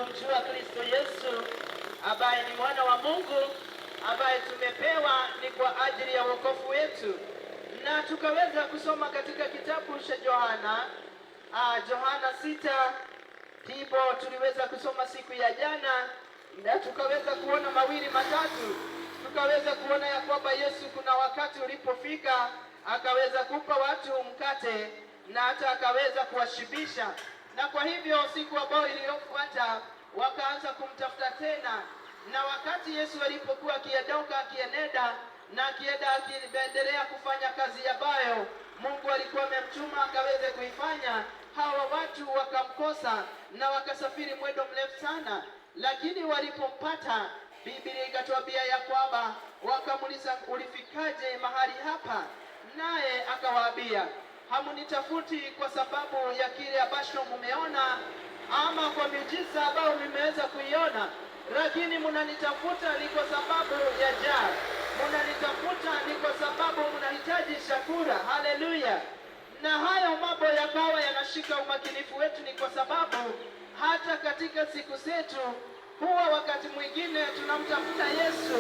kumjua Kristo Yesu ambaye ni mwana wa Mungu, ambaye tumepewa ni kwa ajili ya wokovu wetu. Na tukaweza kusoma katika kitabu cha Yohana 6 ndipo tuliweza kusoma siku ya jana, na tukaweza kuona mawili matatu. Tukaweza kuona ya kwamba Yesu kuna wakati ulipofika akaweza kupa watu mkate na hata akaweza kuwashibisha, na kwa hivyo siku ambayo iliyofuata wakaanza kumtafuta tena. Na wakati Yesu alipokuwa akiondoka akienenda na akiendelea kufanya kazi ambayo Mungu alikuwa amemtuma akaweze kuifanya, hawa watu wakamkosa na wakasafiri mwendo mrefu sana. Lakini walipompata, Biblia ikatuambia ya kwamba wakamuuliza, ulifikaje mahali hapa? Naye akawaambia, hamunitafuti kwa sababu ya kile ambacho mumeona ama kwa miujiza ambayo mmeweza kuiona, lakini mnanitafuta ni kwa sababu ya njaa. Mnanitafuta ni kwa sababu mnahitaji chakula. Haleluya! Na hayo mambo yakawa yanashika umakinifu wetu, ni kwa sababu hata katika siku zetu huwa wakati mwingine tunamtafuta Yesu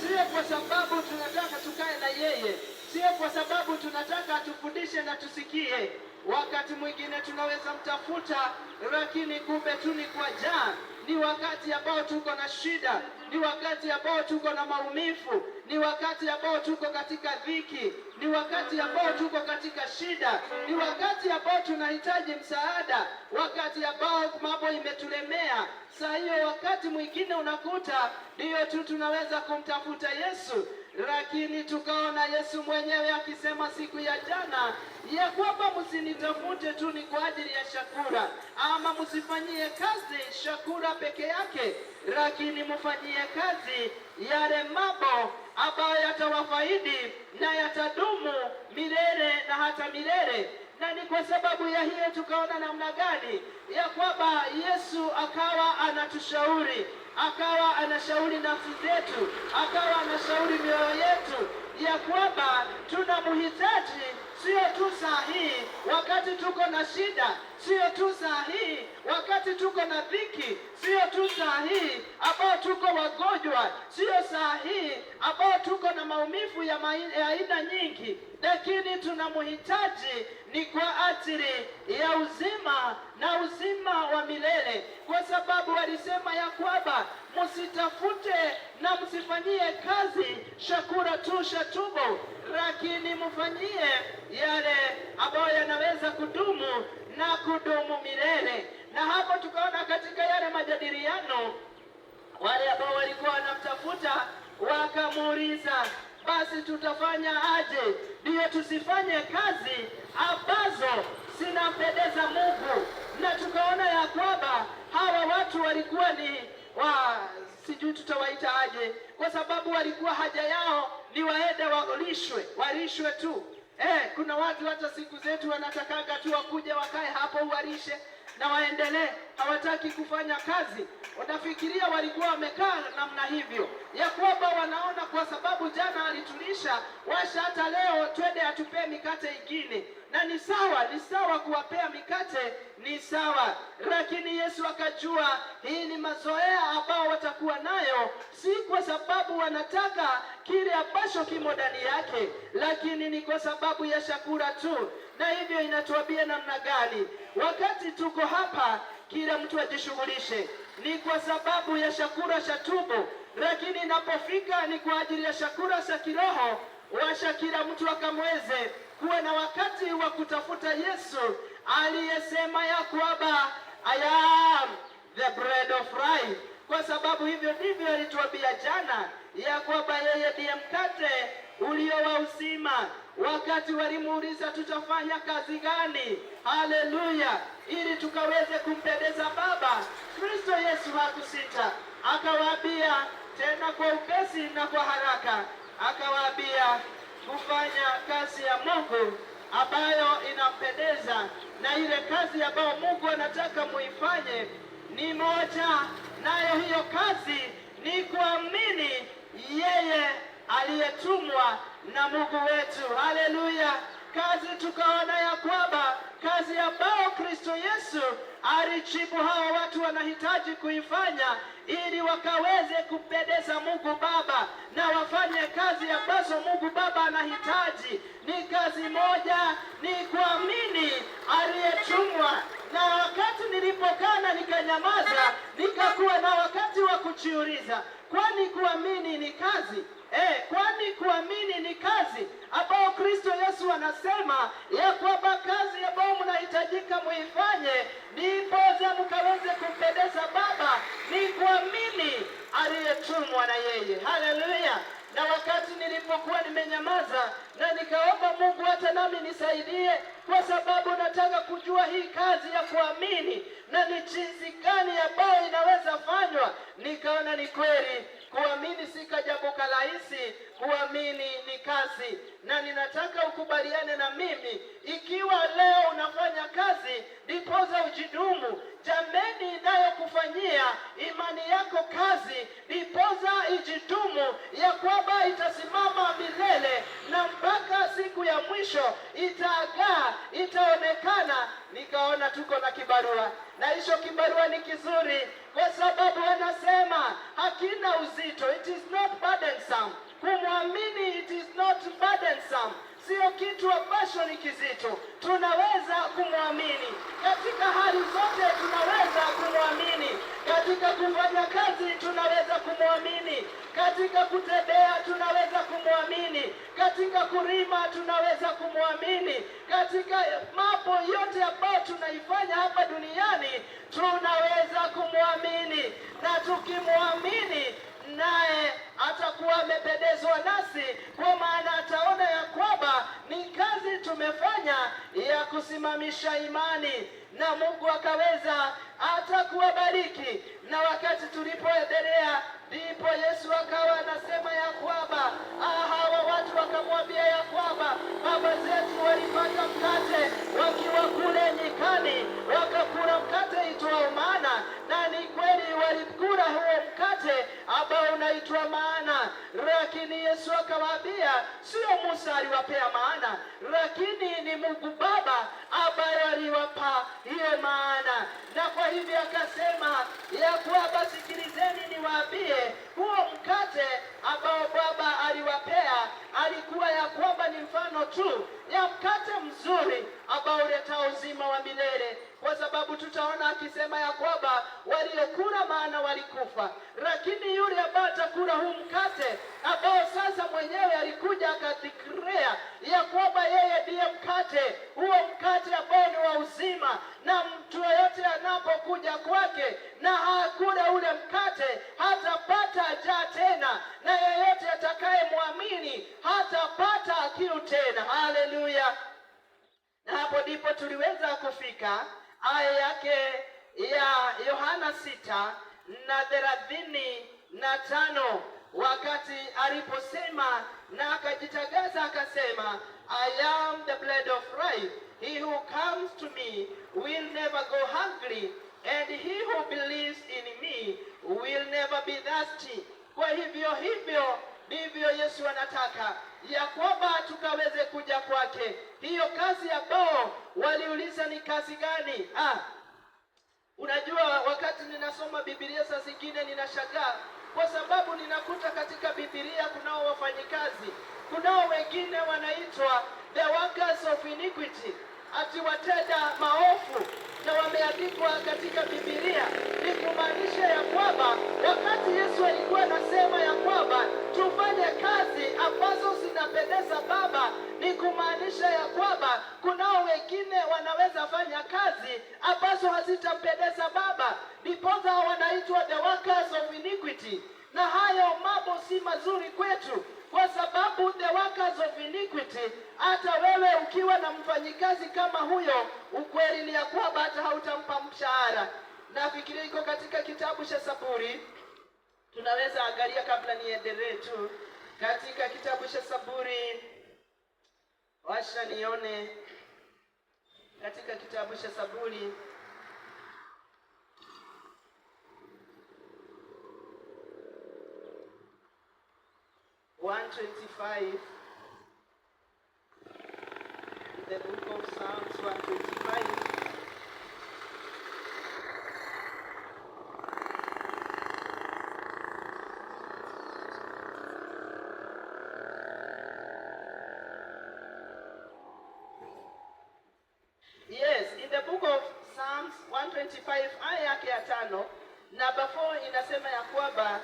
sio kwa sababu tunataka tukae na yeye, sio kwa sababu tunataka atufundishe na tusikie. Wakati mwingine tunaweza mtafuta, lakini kumbe tu ni kwa njaa. Ni wakati ambao tuko na shida, ni wakati ambao tuko na maumivu, ni wakati ambao tuko katika dhiki, ni wakati ambao tuko katika shida, ni wakati ambao tunahitaji msaada, wakati ambao mambo imetulemea. Saa hiyo wakati mwingine unakuta ndio tu tunaweza kumtafuta Yesu, lakini tukaona Yesu mwenyewe akisema siku ya jana ya kwamba msinitafute tu ni kwa ajili ya chakula, ama msifanyie kazi chakula peke yake, lakini mfanyie kazi yale mambo ambayo yatawafaidi na yatadumu milele na hata milele. Na ni kwa sababu ya hiyo tukaona namna gani ya kwamba Yesu akawa anatushauri, akawa anashauri nafsi zetu, akawa anashauri mioyo yetu ya kwamba tunamhitaji sio tu saa hii wakati tuko na shida, sio tu saa hii wakati tuko na dhiki, sio tu saa hii ambao tuko wagonjwa, sio saa hii ambao tuko na maumivu ya aina nyingi, lakini tunamhitaji ni kwa ajili ya uzima na uzima wa milele. Kwa sababu alisema ya kwamba msitafute na msifanyie kazi chakula tu cha tumbo, lakini mfanyie yale ambayo yanaweza kudumu na kudumu milele. Na hapo tukaona katika yale majadiliano, wale ambao walikuwa wanamtafuta wakamuuliza, basi tutafanya aje ndio tusifanye kazi ambazo zinampendeza Mungu? Na tukaona ya kwamba hawa watu walikuwa ni sijui tutawaita aje, kwa sababu walikuwa haja yao ni waende walishwe tu. Kuna watu hata siku zetu wanatakaga tu wakuje wakae hapo uwalishe na waendelee, hawataki kufanya kazi. Unafikiria walikuwa wamekaa namna hivyo ya kwamba wanaona kwa sababu jana alitulisha, washa hata leo twende atupee mikate ingine? Na ni sawa kuwapea mikate, ni sawa, lakini Yesu akajua hii ni mazoea ambao watakuwa nayo, si kwa sababu wanataka kile ambacho kimo ndani yake, lakini ni kwa sababu ya chakula tu. Na hivyo inatuambia namna gani wakati tuko hapa kila mtu ajishughulishe, ni kwa sababu ya chakula cha tumbo, lakini inapofika ni kwa ajili ya chakula cha kiroho, washa kila mtu akamweze kuwa na wakati wa kutafuta Yesu aliyesema ya kwamba I am the bread of life. Kwa sababu hivyo ndivyo alituambia jana ya kwamba yeye ndiye mkate ulio wa uzima. Wakati walimuuliza tutafanya kazi gani, haleluya, ili tukaweze kumpendeza Baba, Kristo Yesu hakusita, akawaambia tena kwa upesi na kwa haraka, akawaambia kufanya kazi ya Mungu ambayo inampendeza. Na ile kazi ambayo Mungu anataka muifanye ni moja, nayo hiyo kazi ni kuamini yeye aliyetumwa na Mungu wetu. Haleluya! Kazi tukaona ya kwamba kazi ambayo Kristo Kristo Yesu alijibu hawa watu wanahitaji kuifanya ili wakaweze kupendeza Mungu Baba na wafanye kazi ambazo Mungu Baba anahitaji. Ni kazi moja, ni kuamini aliyetumwa. Na wakati nilipokaa na nikanyamaza, nikakuwa na wakati wa kujiuliza, kwani kuamini ni kazi? Kwani kuamini ni kazi ambao Kristo Yesu anasema ya kwamba kazi ambayo mnahitajika muifanye ndipo mkaweze kumpendeza Baba ni kuamini aliyetumwa na yeye. Haleluya! Na wakati nilipokuwa nimenyamaza na nikaomba Mungu hata nami nisaidie, kwa sababu nataka kujua hii kazi ya kuamini na ni jinsi gani ambayo inaweza fanywa, nikaona ni kweli kuamini si jambo rahisi. Kuamini ni kazi, na ninataka ukubaliane na mimi, ikiwa leo unafanya kazi ndipoza ujidumu, jameni inayokufanyia imani yako kazi ndipoza ijidumu, ya kwamba itasimama milele na mpaka siku ya mwisho itagaa, itaonekana. Nikaona tuko na kibarua, na hicho kibarua ni kizuri, kwa sababu anasema hakina uzito. It is not burdensome. Kumwamini, it is not burdensome. Sio kitu ambacho ni kizito. Tunaweza kumwamini katika hali zote, tunaweza kumwamini katika kufanya kazi, tunaweza kumwamini katika kutembea, tunaweza kumwamini katika kulima, tunaweza kumwamini katika mambo yote ambayo tunaifanya hapa duniani, tunaweza kumwamini. Na tukimwamini, naye atakuwa amependezwa nasi, kwa maana ataona ya kwamba ni kazi tumefanya ya kusimamisha imani, na Mungu akaweza atakuwabariki. Na wakati tulipoendelea, ndipo Yesu akawa anasema ya kwamba hawa watu wakamwambia ya kwamba baba zetu walipata mkate wakiwa kule nyikani, wakakula mkate itwao mana, na ni kweli walikula huo mkate ambao unaitwa maana. Lakini Yesu akawaambia sio Musa aliwapea maana, lakini ni Mungu Baba ambaye aliwapa hiyo maana. Na kwa hivyo akasema ya kwamba sikilizeni niwaambie, huo mkate ambao Baba aliwapea alikuwa ya kwamba ni mfano tu ya mkate mzuri ambao uletao uzima wa milele, kwa sababu tutaona akisema ya kwamba waliokula maana walikufa, lakini yule ambaye atakula huu mkate ambao sasa mwenyewe alikuja akadeclare ya kwamba yeye ndiye mkate, huo mkate ambao ni wa uzima, na mtu yoyote anapokuja kwake na hakula ule mkate hatapata njaa tena, na yeyote atakayemwamini hatapata kiu tena. Haleluya! Na hapo ndipo tuliweza kufika aya yake ya Yohana 6:35, wakati aliposema na akajitangaza akasema, I am the bread of life. He who comes to me will never go hungry, and he who believes in me will never be thirsty. Kwa hivyo ndivyo Yesu anataka ya kwamba tukaweze kuja kwake. Hiyo kazi ambao waliuliza ni kazi gani? Unajua, wakati ninasoma Biblia saa zingine ninashangaa, kwa sababu ninakuta katika Biblia kunao wafanyikazi, kunao wengine wanaitwa the workers of iniquity, ati watenda maovu, na wameandikwa katika Biblia. Ni kumaanisha ya kwamba wakati Yesu alikuwa anasema ya kwamba tufanye kazi ambazo zinapendeza Baba, ni kumaanisha ya kwamba kunao wengine wanaweza fanya kazi ambazo hazitampendeza Baba, ndiposa wanaitwa the workers of iniquity. Na hayo mambo si mazuri kwetu, kwa sababu the workers of iniquity, hata wewe ukiwa na mfanyikazi kama huyo, ukweli ni ya kwamba hata hautampa mshahara. Nafikiria iko katika kitabu cha Zaburi, tunaweza angalia kabla niendelee tu katika kitabu cha Zaburi. Washa nione katika kitabu cha Zaburi the book of Psalms 125, 125 aya yake ya 5, number 4 inasema ya kwamba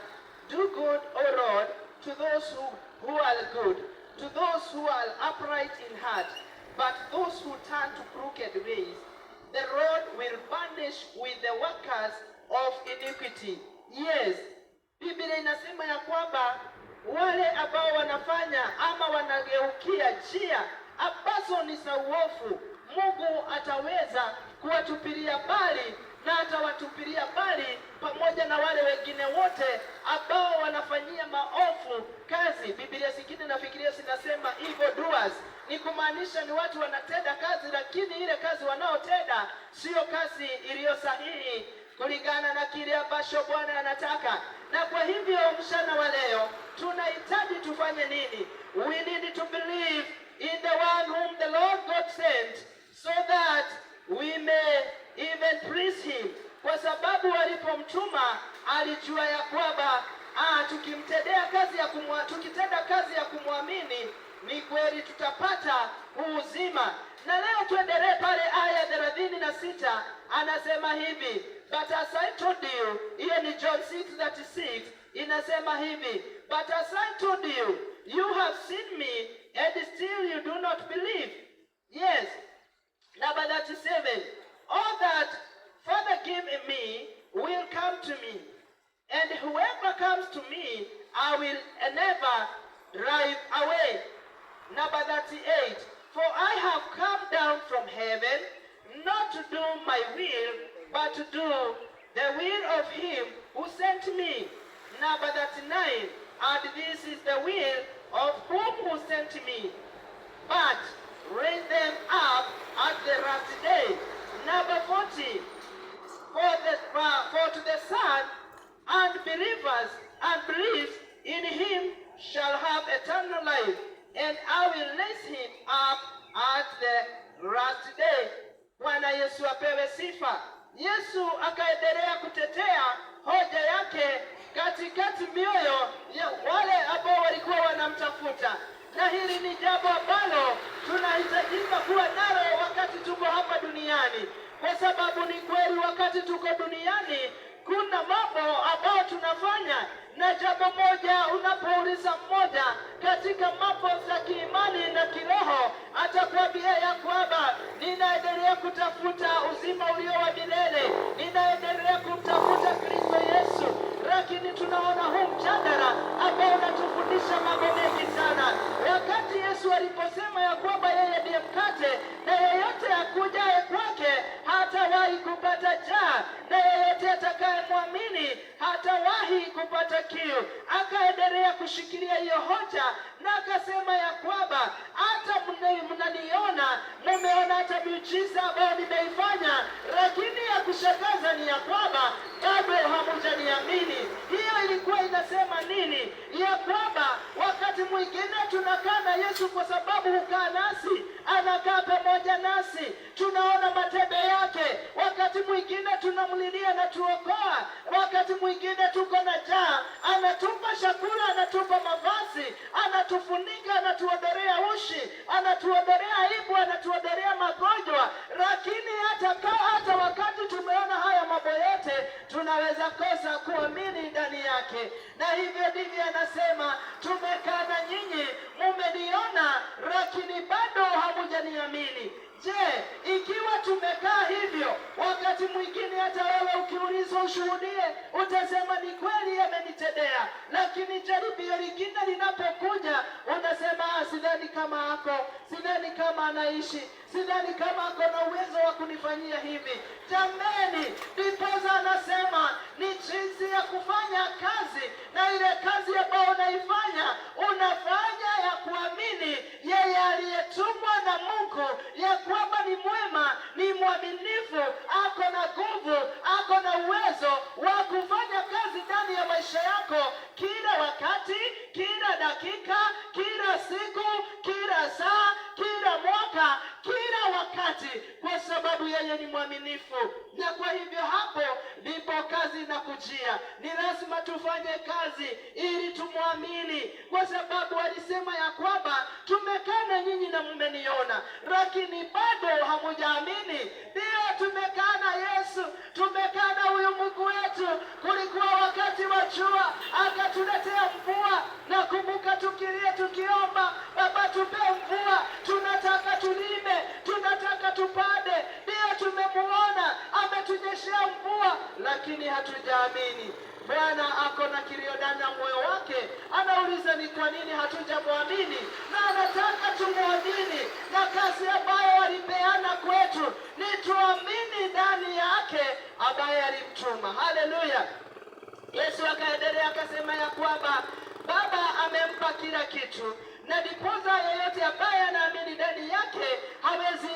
do good, O Lord, to those who are good, to those who are upright in heart, but those who turn to crooked ways, the Lord will punish with the workers of iniquity. Yes, Biblia inasema ya kwamba wale ambao wanafanya ama wanageukia njia ambazo ni za uovu, Mungu ataweza kuwatupilia mbali na atawatupilia mbali pamoja na wale wengine wote ambao wanafanyia maovu kazi. Biblia zingine nafikiria zinasema evil doers, ni kumaanisha ni watu wanatenda kazi, lakini ile kazi wanaotenda sio kazi iliyo sahihi kulingana na kile ambacho Bwana anataka. Na kwa hivyo mchana wa leo tunahitaji tufanye nini? We need to believe in the one whom the Lord God sent, so that we may even praise him. Kwa sababu walipomtuma alijua ya kwamba tukitenda kazi ya kumwamini ni kweli tutapata uzima. Na leo tuendelee pale aya 36, anasema hivi, but as I told you, hiyo ni John 6:36, inasema hivi, but as I told you, you have seen me and still you do not believe. Yes. Number 37, all that Father gave me will come to me, and whoever comes to me I will never drive away. Number 38, for I have come down from heaven not to do my will, but to do the will of him who sent me. Number 39, and this is the will of whom who sent me, but raise them up at the last day. Number 40, for to the Son and believers and believes in him shall have eternal life, and I will raise him up at the last day. Bwana Yesu apewe sifa. Yesu akaendelea kutetea hoja yake katikati mioyo ya wale ambao walikuwa wanamtafuta. Na hili ni jambo ambalo tunahitajika kuwa nalo wakati tuko hapa duniani, kwa sababu ni kweli wakati tuko duniani kuna mambo ambayo tunafanya, na jambo moja unapouliza mmoja katika mambo za kiimani na kiroho, atakwambia ya kwamba ninaendelea kutafuta uzima ulio wa milele, ninaendelea kumtafuta Kristo Yesu. Lakini tunaona huu mjadala ambao unatufundisha mambo mengi sana. Wakati Yesu aliposema ya kwamba yeye ndiye mkate, na yeyote akujaye kwake hatawahi kupata njaa, na yeyote atakayemwamini hatawahi kupata kiu, akaendelea kushikilia hiyo hoja na akasema ya kwamba hata mnaniona, mmeona hata miujiza ambayo nimeifanya, lakini ya kushangaza ni ya kwamba bado hamujaniamini. Hiyo ilikuwa inasema nini? Ya kwamba wakati mwingine tunakaa na Yesu kwa sababu hukaa nasi, anakaa pamoja nasi, tunaona matendo yake. Wakati mwingine tunamlilia na tuokoa, wakati mwingine tuko na njaa, anatupa chakula, anatupa mavazi, anatufunika, anatuondorea ushi, anatuondorea aibu, anatuondorea magonjwa. Lakini hata wakati tumeona haya mambo yote, tunaweza kosa kuamini ndani yake. Na hivyo ndivyo anasema, tumekaa na nyinyi, mumeniona, lakini bado hamujaniamini. Je, ikiwa tumekaa hivyo, wakati mwingine hata wewe ukiulizwa ushuhudie, utasema ni kweli amenitendea. Lakini jaribio lingine linapokuja, unasema sidhani kama ako, sidhani kama anaishi, sidhani kama ako na uwezo wa kunifanyia hivi. Jameni, ndiposa anasema ni jinsi ya kufanya kazi, na ile kazi ambayo unaifanya, unafanya ya kuamini yeye aliyetumwa na Mungu, ya kwamba ni mwema, ni mwaminifu, ako na nguvu, ako na uwezo wa kufanya kazi ndani ya maisha yako kila wakati, kila dakika, kila siku, kila saa, kila mwaka, kila wakati, kwa sababu yeye ni mwaminifu. Na kwa hivyo hapo ndipo kazi inakujia. Ni lazima tufanye kazi ili tumwamini, kwa sababu alisema ya kwamba tumekaa na nyinyi na mmeniona, lakini bado hamujaamini. Ndio tumekaa na Yesu, jua, akatuletea mvua. Na kumbuka tukilia tukiomba, Baba tupe mvua, tunataka tulime, tunataka tupande. Ndio tumemuona ametunyeshea mvua, lakini hatujaamini. Bwana ako na kilio ndani ya moyo wake, anauliza ni kwa nini hatujamwamini, na anataka tumwamini, na kazi ambayo walipeana kwetu ni tuamini ndani yake ambaye alimtuma. Haleluya! Yesu akaendelea akasema ya kwamba Baba amempa kila kitu, na ndiposa yeyote ambaye anaamini ndani yake hawezi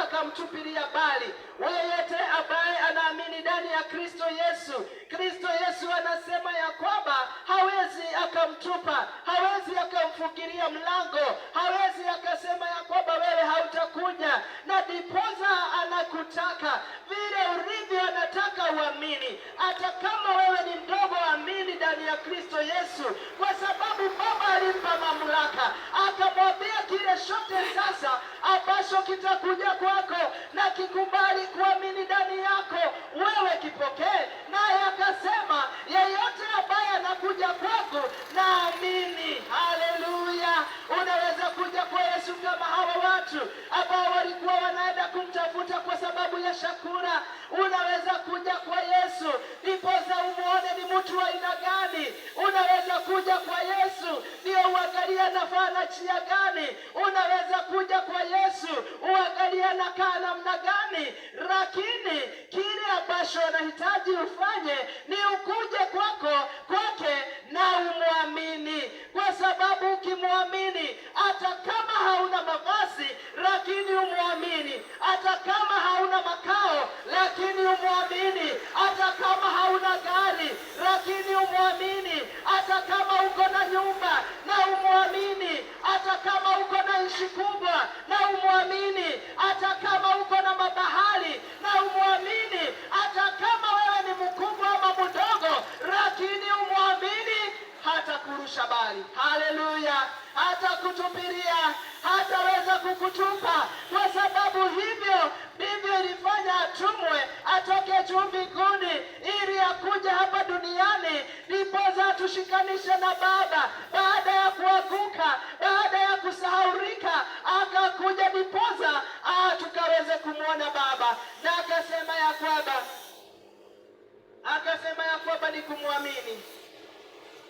akamtupilia bali. Yeyote ambaye anaamini ndani ya Kristo Yesu, Kristo Yesu anasema ya kwamba hawezi akamtupa, hawezi akamfungilia mlango, hawezi akasema ya kwamba wewe hautakuja. Na ndiposa anakutaka vile ulivyo, anataka uamini. Hata kama wewe ni mdogo, amini ndani ya Kristo Yesu, kwa sababu Baba alimpa mamlaka, akamwambia kile chote sasa ambacho kitakuja kwako na kikubali kuamini ndani yako, wewe kipokee. Naye akasema yeyote ambaye anakuja kwako na amini. Haleluya! Unaweza kuja kwa Yesu kama hawa watu ambao walikuwa wanaenda kumtafuta kwa sababu ya chakula. Unaweza kuja kwa Yesu ndiposa umuone ni mtu wa aina gani. Unaweza kuja kwa Yesu ndio uangalie anafaa na njia gani. Unaweza kuja kwa Yesu uangalie anakaa namna gani. Lakini kile ambacho anahitaji ufanye ni ukuje kwake na umwamini, kwa sababu ukimwamini, hata kama hauna mavazi lakini umwamini, hata kama hauna makao lakini umwamini, hata kama hauna gari lakini umwamini, hata kama uko na nyumba na umwamini, hata kama uko na nchi kubwa na umwamini, hata kama uko na mabahari na umwamini, hata kama wewe ni mkubwa ama mdogo lakini umwamini, hata kurusha bali. Haleluya! hata kutupilia, hataweza kukutupa, kwa sababu hivyo ndivyo ilifanya atumwe atoke juu mbinguni ili akuja hapa duniani, ndiposa atushikanishe na Baba. Baada ya kuanguka, baada ya kusahaurika, akakuja ndiposa tukaweze kumwona Baba. Na akasema ya kwamba ni kumwamini.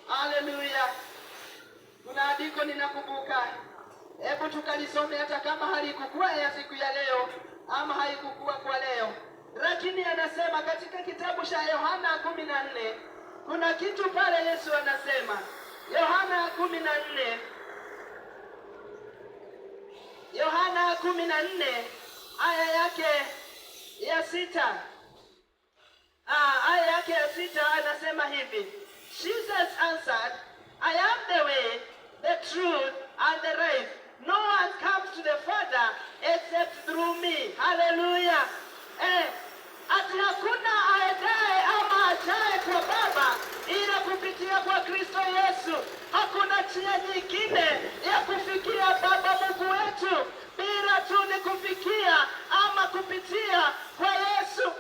Haleluya! Kuna andiko ninakumbuka, hebu tukalisome, hata kama halikukuwa ya siku ya leo ama haikukuwa kwa leo, lakini anasema katika kitabu cha Yohana 14, kuna kitu pale Yesu anasema. Yohana 14, Yohana 14 aya yake ya 6, aya yake ya 6 anasema hivi: Jesus answered, I am the way, the truth, and the life. No one comes to the Father except through me. Hallelujah. Ati hakuna aendaye ama ajaye kwa Baba ila kupitia kwa Kristo Yesu. Hakuna njia nyingine ya kufikia Baba Mungu wetu bila tu ni kufikia ama kupitia kwa Yesu.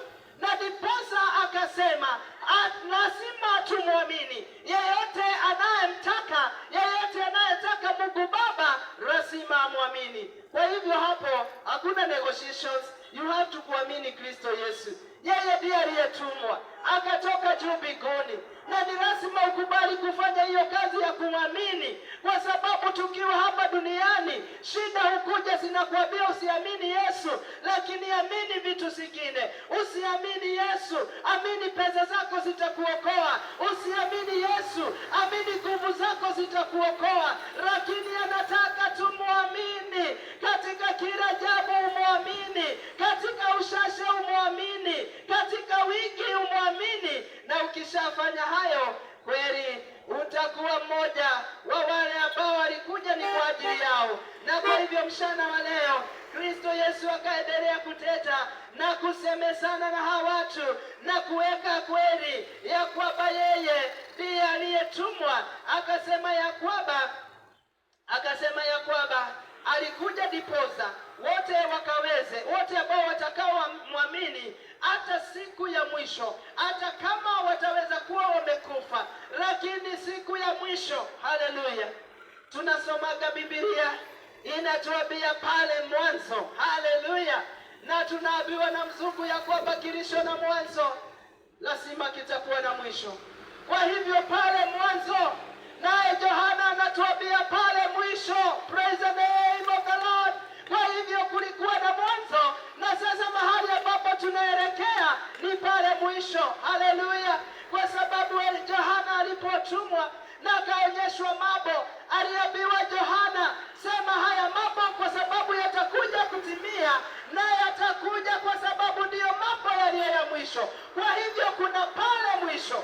Na ndiposa akasema lazima tumwamini. Yeyote anayemtaka, yeyote anayetaka Mungu Baba lazima amwamini. Kwa hivyo hapo hakuna negotiations, you have to kuamini Kristo Yesu. Yeye ndiye aliyetumwa akatoka juu mbinguni, na ni lazima ukubali kufanya hiyo kazi ya kumwamini, kwa sababu tukiwa hapa duniani shida hukuja zinakuambia usiamini Yesu, lakini amini vitu zingine. Usiamini Yesu, amini pesa zako zitakuokoa. Usiamini Yesu, amini nguvu zako zitakuokoa. Lakini anataka tumwamini katika kila jambo, umwamini katika ushashe, umwamini katika wingi, umwamini. Na ukishafanya hayo, kweli utakuwa mmoja wa wale ambao walikuja ni kwa ajili yao. Na kwa hivyo mchana wa leo Kristo Yesu akaendelea kuteta na kusemesana na hawa watu na kuweka kweli ya kwamba yeye ndiye aliyetumwa. Akasema ya kwamba alikuja diposa wote wakaweze, wote ambao watakao mwamini hata siku ya mwisho, hata kama wataweza kuwa wamekufa, lakini siku ya mwisho, haleluya, tunasomaga Biblia inatuambia pale mwanzo, haleluya, na tunaambiwa na mzungu ya kwamba kilicho na mwanzo lazima kitakuwa na mwisho. Kwa hivyo pale mwanzo, naye Yohana anatuambia pale mwisho. Praise the name of the Lord. Kwa hivyo kulikuwa na mwanzo, na sasa mahali ambapo tunaelekea ni pale mwisho, haleluya. Kwa sababu Yohana alipotumwa na akaonyeshwa mambo, aliambiwa Yohana, sema haya mambo kwa sababu yatakuja kutimia, na yatakuja kwa sababu ndiyo mambo yaliyo ya mwisho. Kwa hivyo kuna pale mwisho,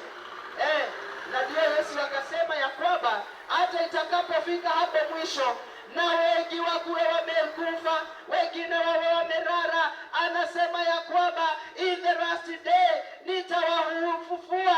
na ndio Yesu akasema ya kwamba hata itakapofika hapo mwisho, na wengi wakuwe wamekufa, wengine wawe wamerara, anasema ya kwamba in the last day nitawafufua,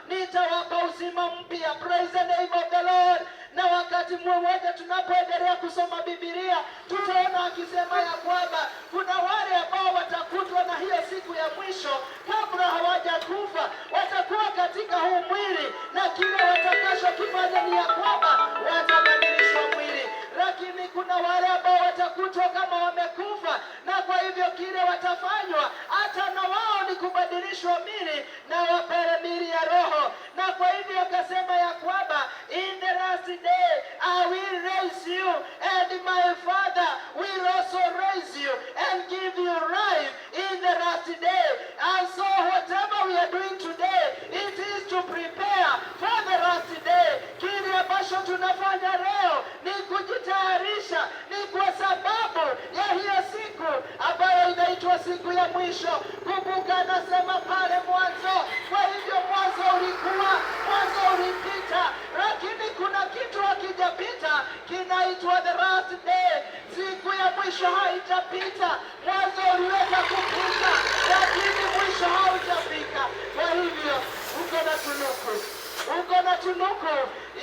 nitawapa uzima mpya. Praise the name of the Lord. Na wakati mmoja tunapoendelea kusoma Biblia, tutaona akisema ya kwamba kuna wale ambao watakutwa na hiyo siku ya mwisho kabla hawajakufa, watakuwa katika huu mwili, na kile watakachokifanya ni ya kwamba watabadilishwa mwili. Lakini kuna wale ambao watakutwa kama wamekufa, na kwa hivyo kile watafanywa hata na wao ni kubadilishwa mili, na wapewe mili ya roho. Na kwa hivyo akasema ya kwamba in the last day I will raise you, and my Father will also raise you and give you life in the last day. And so whatever we are doing today, it is to prepare for the last day. Kile ambacho tunafanya leo ni kujitayarisha, ni kwa sababu ya hiyo siku ambayo inaitwa siku ya mwisho. Kumbuka anasema pale mwanzo. Kwa hivyo mwanzo ulipita, lakini kuna kitu hakijapita kinaitwa the last day. Siku ya mwisho haitapita. Mwanzo uliweza kupita, lakini mwisho hautafika. Kwa hivyo uko na tunuku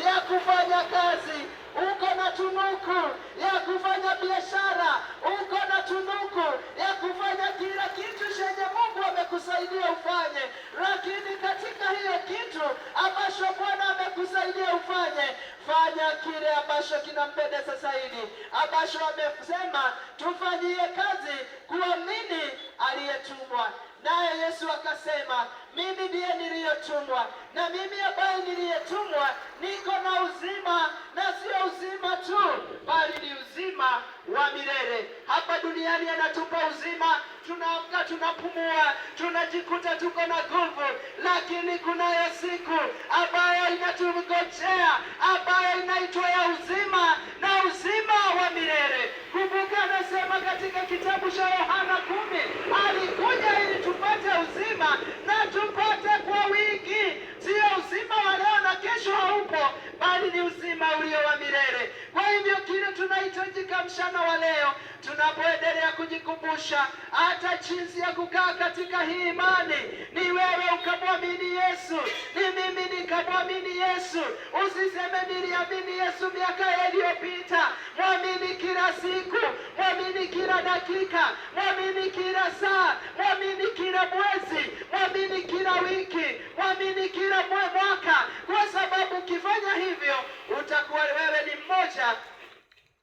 ya kufanya kazi, uko na tunuku ya kufanya biashara, uko na tunuku ya kufanya kila kitu chenye Mungu amekusaidia ufanye. Lakini katika hiyo kitu ambacho Bwana amekusaidia ufanye, fanya kile ambacho kinampendeza zaidi, ambacho amesema tufanyie kazi kuamini aliyetumwa. Naye Yesu akasema, mimi ndiye niliyetumwa, na mimi ambaye niliyetumwa niko na uzima, na sio uzima tu, bali ni uzima wa milele. Hapa duniani anatupa uzima, tunaamka, tunapumua, tunajikuta tuko na nguvu, lakini kunayo siku ambayo inatungojea, ambayo inaitwa ya uzima, na uzima wa milele. Kumbuka anasema katika kitabu cha Yohana 10, alikuja ili tupate uzima na tupate kwa wingi. Sio uzima wa leo na kesho haupo, bali ni uzima ulio wa milele. Kwa hivyo kile tunahitajika mchana wa leo, tunapoendelea kujikumbusha hata jinsi ya kukaa katika hii imani, ni wewe ukamwamini Yesu, ni mimi nikamwamini Yesu. Usiseme niliamini Yesu miaka iliyopita. Mwamini kila siku, mwamini kila dakika, mwamini kila saa, mwamini kila mwezi, mwamini kila wiki, mwamini kila mwaka, kwa sababu ukifanya hivyo utakuwa wewe ni mmoja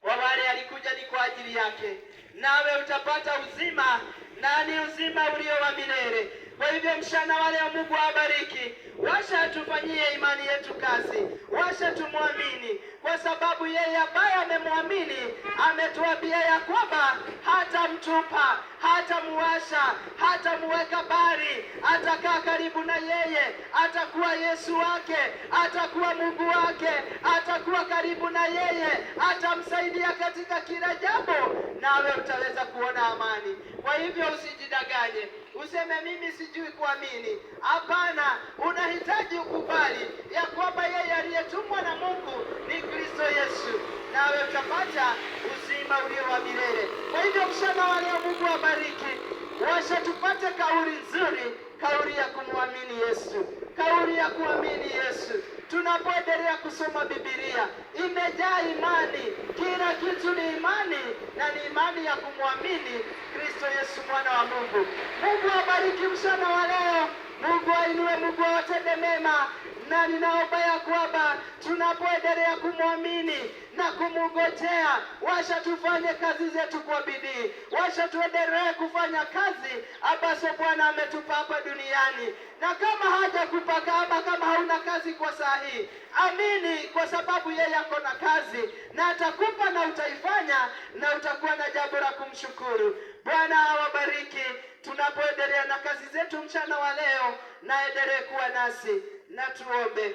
wa wale alikuja ni kwa ajili yake, nawe utapata uzima, na ni uzima ulio wa milele. Kwa hivyo mchana wa leo Mungu awabariki. Washa tufanyie imani yetu kazi, washa tumwamini, kwa sababu yeye ambaye amemwamini ametuambia ya kwamba hatamtupa, hatamuacha, hatamuweka bali, atakaa karibu na yeye, atakuwa Yesu wake, atakuwa Mungu wake, atakuwa karibu na yeye, atamsaidia katika kila jambo, nawe utaweza kuona amani. Kwa hivyo usijidanganye, useme mimi sijui kuamini. Hapana, unahitaji ukubali ya kwamba yeye aliyetumwa na Mungu ni Kristo Yesu, nawe utapata uzima ulio wa milele. Kwa hivyo mchana wa leo Mungu awabariki. Washa tupate kauli nzuri, kauli ya kumwamini Yesu, kauli ya kuamini Yesu. Tunapoendelea kusoma Biblia imejaa imani, kila kitu ni imani, na ni imani imani ya kumwamini Kristo Yesu mwana wa Mungu. Mungu awabariki mchana wa leo. Mungu ainue, Mungu awatende mema, na ninaomba ya kwamba tunapoendelea kumwamini na kumngojea, washa tufanye kazi zetu kwa bidii, washa tuendelee kufanya kazi ambazo Bwana ametupa hapa duniani. Na kama hajakupaka ama kama hauna kazi kwa saa hii, amini, kwa sababu yeye ako na kazi na atakupa na utaifanya, na utakuwa na jambo la kumshukuru. Bwana awabariki tunapoendelea na kazi zetu mchana wa leo, na endelee kuwa nasi. Na tuombe.